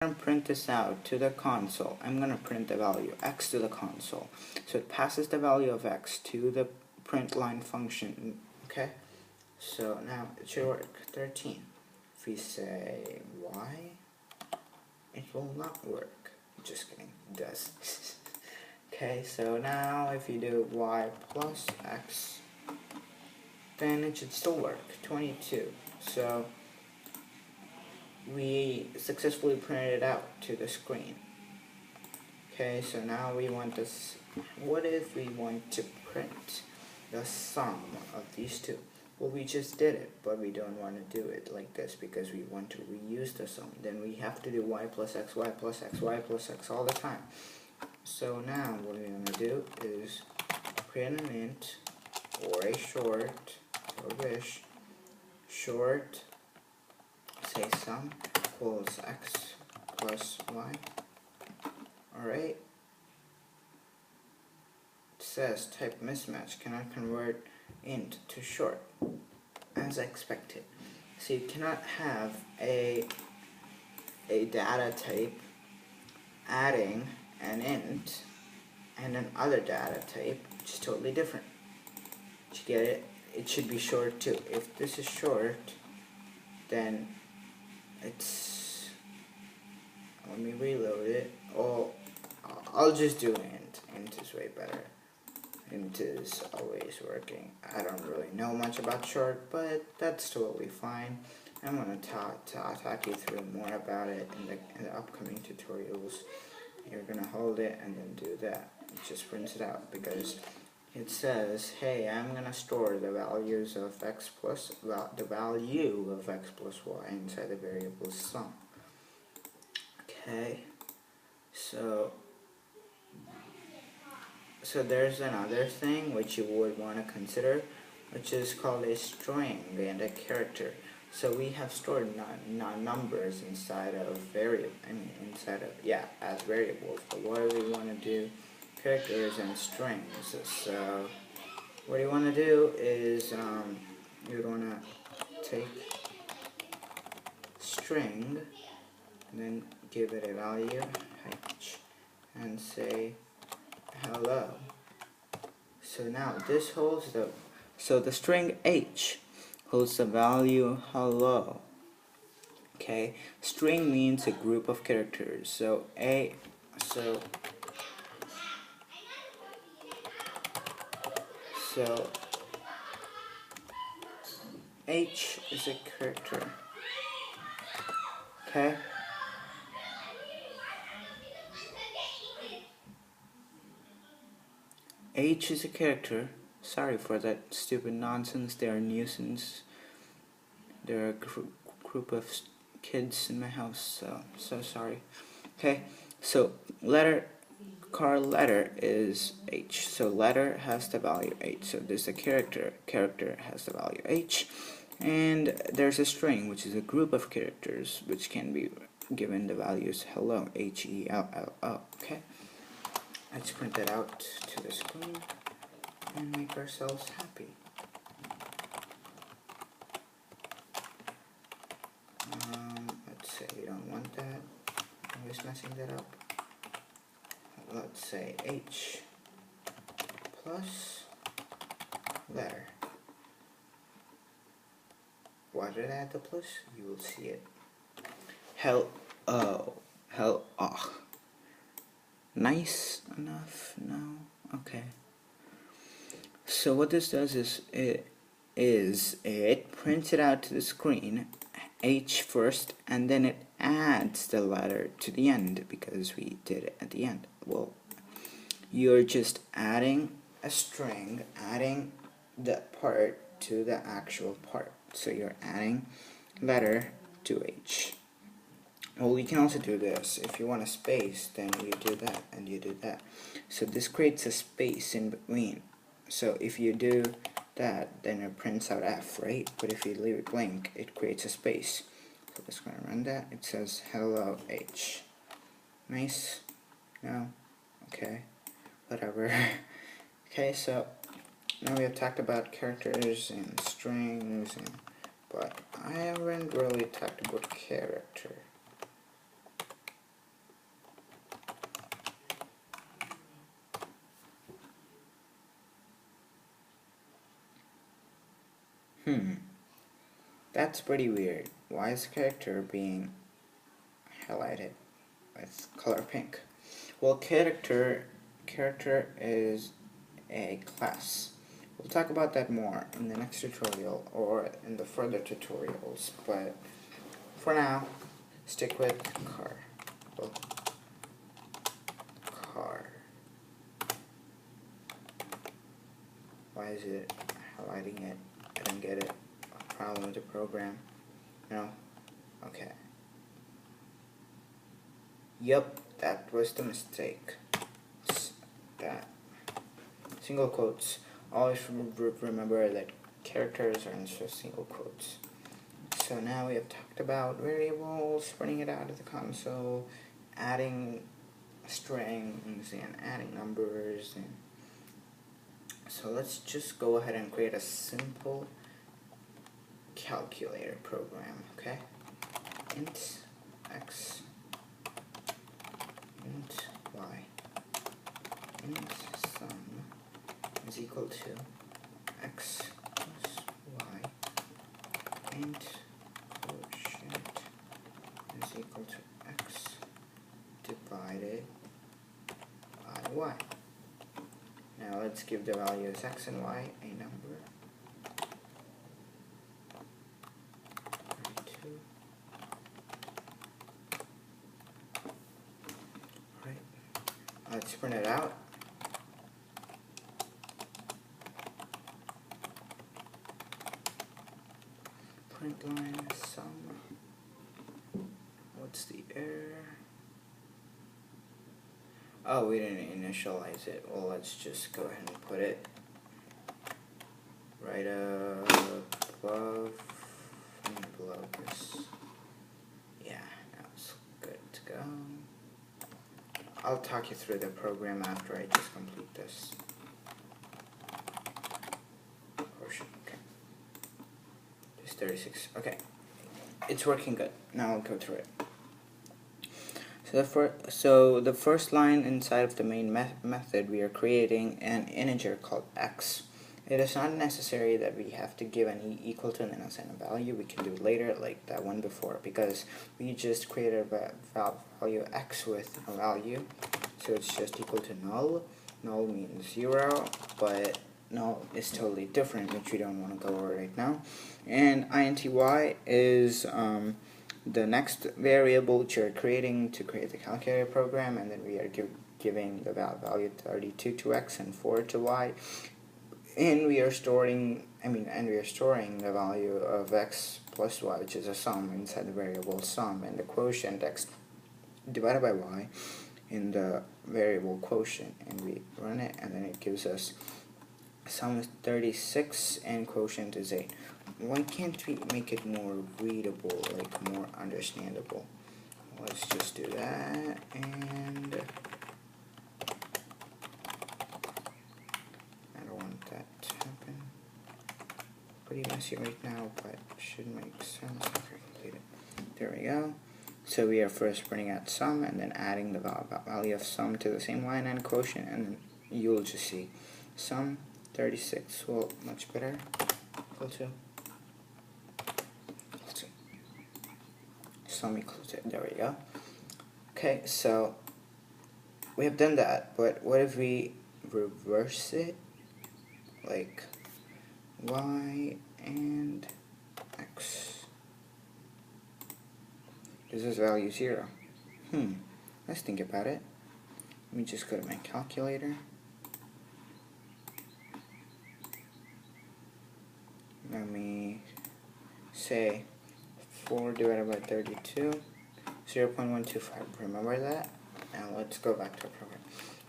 going to print this out to the console. I'm going to print the value x to the console. So it passes the value of x to the print line function. Okay? So now it should work. 13. If we say y, it will not work. Just kidding. It does. Okay, so now if you do y plus x, then it should still work. 22. So we successfully printed it out to the screen. Okay, so now we want this. What if we want to print the sum of these two? Well, we just did it, but we don't want to do it like this because we want to reuse the sum. Then we have to do y plus x, y plus x, y plus x all the time. So now what we're going to do is print an int or a short, or wish, short, say sum equals x plus y. Alright. It says type mismatch cannot convert int to short as expected. So you cannot have a data type adding an int and another data type which is totally different. Did you get it? It should be short too. If this is short, then it's, let me reload it. Oh, I'll just do int. Int is way better. Int is always working. I don't really know much about short, but that's totally fine. I'm going to talk you through more about it in the upcoming tutorials. You're going to hold it and then do that. It just prints it out because it says, hey, I'm going to store the values of x plus, the value of x plus y inside the variable sum. Okay, so there's another thing which you would want to consider, which is called a string and a character. So we have stored numbers inside of as variables. But what do we want to do? Characters and strings. So what you want to do is you want to take string and then give it a value h and say hello. So now this holds the string h holds the value hello. Okay, string means a group of characters. So h is a character. Okay. H is a character. Sorry for that stupid nonsense. They are a nuisance. There are a group of kids in my house, so sorry. Okay, so letter is H. So letter has the value H. So there's a character has the value H. And there's a string, which is a group of characters, which can be given the values hello, H-E-L-L-O. Okay? Let's print that out to the screen and make ourselves happy. Let's say we don't want that. Always messing that up. Let's say H plus letter. Why did I add the plus? You will see it. Hello. Nice enough? No? Okay. So what this does is it prints it out to the screen, H first, and then it adds the letter to the end because we did it at the end. Well, you're just adding a string, adding the part to the actual part. So you're adding letter to H. Well, you can also do this. If you want a space, then you do that and you do that. So this creates a space in between. So if you do that, then it prints out F, right? But if you leave it blank, it creates a space. So let's go and run that. It says hello H. Nice? No? Okay. Whatever. Okay, so now we have talked about characters and strings, but I haven't really talked about character. That's pretty weird. Why is character being highlighted with color pink? Well, character is a class. We'll talk about that more in the next tutorial or in the further tutorials, but for now, stick with car. Well, car. Why is it highlighting it? I don't get it. A problem with the program? No? Okay. Yep, that was the mistake. That. Single quotes. Always remember that characters are in just single quotes. So now we have talked about variables, printing it out of the console, adding strings and adding numbers. And so let's just go ahead and create a simple calculator program, okay? Int x, int y, int sum is equal to x plus y, int quotient is equal to x divided by y. Now let's give the values x and y a number. 32. Right. Let's print it out. Print line sum. What's the error? Oh, we didn't initialize it. Well, let's just go ahead and put it right above and below this. Yeah, that's good to go. I'll talk you through the program after I just complete this portion. Okay. It's 36. Okay. It's working good. Now I'll go through it. So the first line inside of the main method, we are creating an integer called x. It is not necessary that we have to give an equal to and then assign a value. We can do it later like that one before, because we just created a value x with a value. So it's just equal to null. Null means 0, but null is totally different, which we don't want to go over right now. And inty is the next variable which you're creating to create the calculator program, and then we are giving the value 32 to x and 4 to y, and we are storing the value of x plus y, which is a sum, inside the variable sum, and the quotient x divided by y in the variable quotient, and we run it, and then it gives us sum is 36 and quotient is 8. Why can't we make it more readable, like more understandable? Let's just do that, and I don't want that to happen. Pretty messy right now, but should make sense after I complete it. There we go. So we are first printing out sum and then adding the value of sum to the same line and quotient, and then you'll just see sum 36, well, much better, equal to sum equal to, there we go. Okay, so we have done that, but what if we reverse it, like y and x? This is value 0. Let's think about it. Let me just go to my calculator. Let me say 4 divided by 32, 0.125. Remember that? Now let's go back to our program.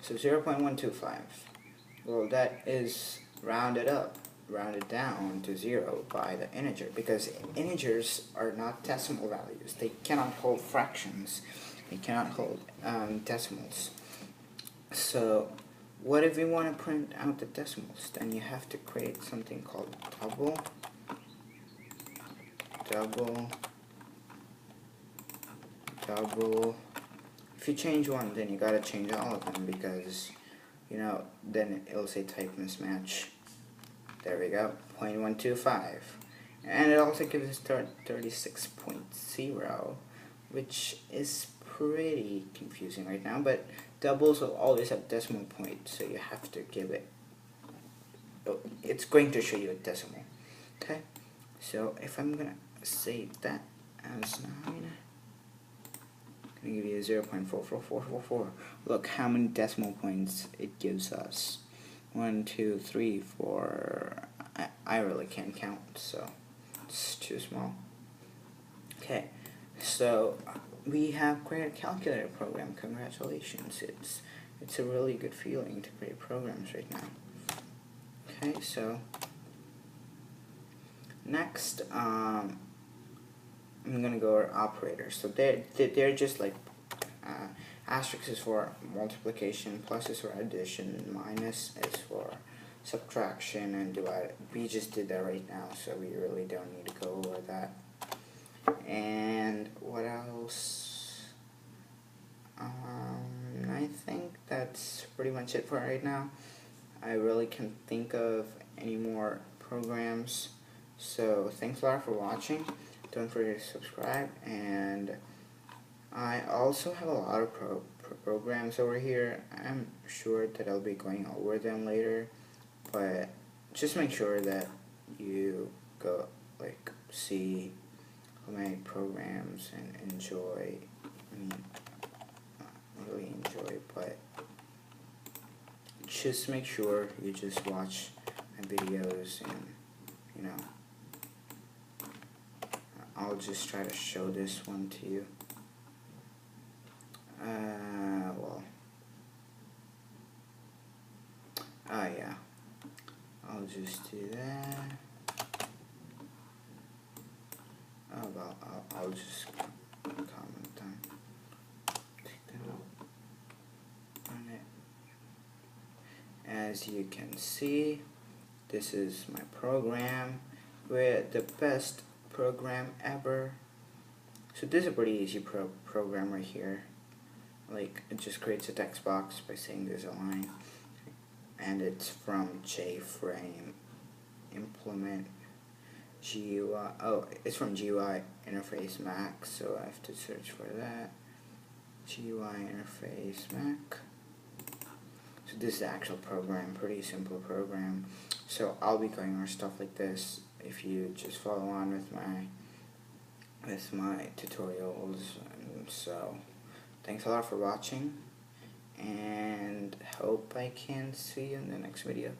So 0.125. Well, that is rounded down to 0 by the integer, because integers are not decimal values. They cannot hold fractions. They cannot hold decimals. So what if we want to print out the decimals? Then you have to create something called double. If you change one, then you gotta change all of them, because then it'll say type mismatch. There we go, 0.125. And it also gives us 36.0, which is pretty confusing right now, but doubles will always have decimal points, so you have to give it, it's going to show you a decimal. Okay, so if I'm gonna save that as 9, I'm gonna give you a 0.44444. Look how many decimal points it gives us. 1, 2, 3, 4. I really can't count, so it's too small. Okay, so we have created a calculator program. Congratulations! It's a really good feeling to create programs right now. Okay, so next, I'm gonna go over operators. So they're just like asterisk is for multiplication, plus is for addition, minus is for subtraction, and divide. We just did that right now, so we really don't need to go over that. And what else? I think that's pretty much it for right now. I really can't think of any more programs. So thanks a lot for watching. Don't forget to subscribe, and I also have a lot of programs over here. I'm sure that I'll be going over them later, but just make sure that you go see my programs and enjoy. I mean, not really enjoy, but just make sure you just watch my videos, and I'll just try to show this one to you. Yeah, I'll just do that. I'll just comment on it. As you can see, this is my program with the best program ever. So this is a pretty easy program right here. Like, it just creates a text box by saying there's a line, and it's from JFrame implement GUI. Oh, it's from GUI interface Mac, so I have to search for that. GUI interface Mac. So this is the actual program, pretty simple program. So I'll be going over stuff like this if you just follow on with my tutorials. And so thanks a lot for watching, and hope I can see you in the next video.